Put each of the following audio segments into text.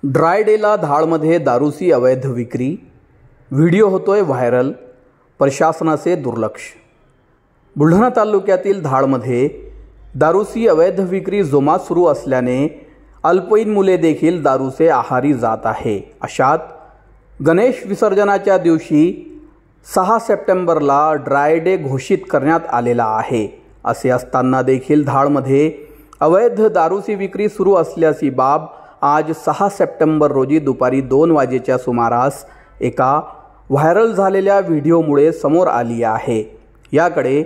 Dry डेला धाळमध्ये दारूची अवैध विक्री, व्हिडिओ होतोय व्हायरल, प्रशासनाचे दुर्लक्ष। बुलढाणा तालुक्यातील धाळमध्ये दारूची अवैध विक्री जोमात सुरू असल्याने अल्पवयीन मुले देखील दारूचे आहारी जात आहे। अशात गणेश विसर्जनाच्या दिवशी 6 सप्टेंबरला ड्राय डे घोषित करण्यात आलेला आहे। असे असताना देखील धाळमध्ये अवैध दारूची विक्री सुरू असल्याची बाब आज 6 सप्टेंबर रोजी दुपारी 2 वाजेच्या सुमारास एका व्हायरल झालेल्या व्हिडिओमुळे समोर आली आहे। याकडे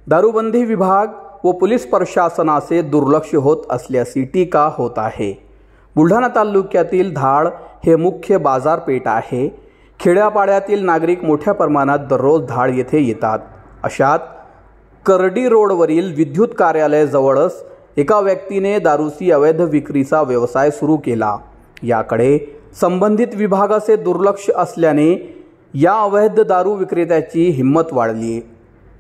दारूबंदी विभाग व पोलीस प्रशासनाचे दुर्लक्ष होत असल्याची टीका होत आहे। बुलढाणा तालुक्यातील धाळ हे मुख्य बाजारपेठ आहे। खेड्यापाड्यातील नागरिक मोठ्या प्रमाणात दररोज धाळ येथे येतात। अशात करडी रोडवरील विद्युत कार्यालयाजवळच एका व्यक्तीने दारूची अवैध विक्रीचा व्यवसाय सुरू केला। याकडे संबंधित विभागाचे दुर्लक्ष असल्याने या अवैध दारू विक्रेत्याची हिंमत वाढली।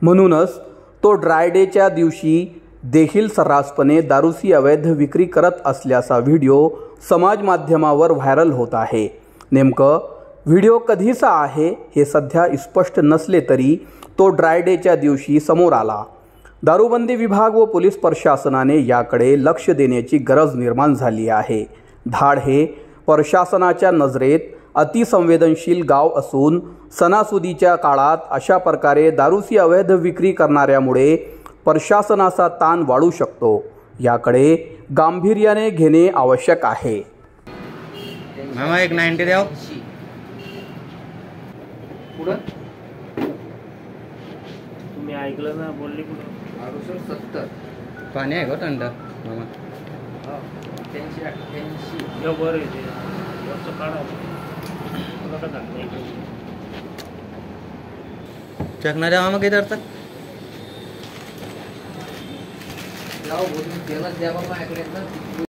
म्हणूनच तो ड्राय डेच्या दिवशी देखील सर्रासपणे दारूची अवैध विक्री करत असल्याचा व्हिडिओ समाज माध्यमावर व्हायरल होत आहे। नेमकं व्हिडिओ कधीचा आहे हे सध्या स्पष्ट नसले तरी तो ड्राय डेच्या दिवशी समोर आला। दारूबंदी विभाग व पोलीस प्रशासनाने याकडे लक्ष देण्याची गरज निर्माण झाली आहे। धाळ हे प्रशासनाच्या नजरेत अतिसंवेदनशील गाव असून सणासुदीच्या काळात अशा प्रकारे दारूची अवैध विक्री करणाऱ्यामुळे प्रशासनाचा ताण वाढू शकतो। याकडे गांभीर्याने घेणे आवश्यक आहे। मामा एक 90 द्याव पुढं तुम्ही ऐकलं ना, बोलली कुठं 70 पाणी आहे का थंड मामा? 88 या बरं आहे ते वरचं काढा नका टाकू। चकना द्या मामा किधर तक लाव बोलून तेलाच द्या बाबा इकडे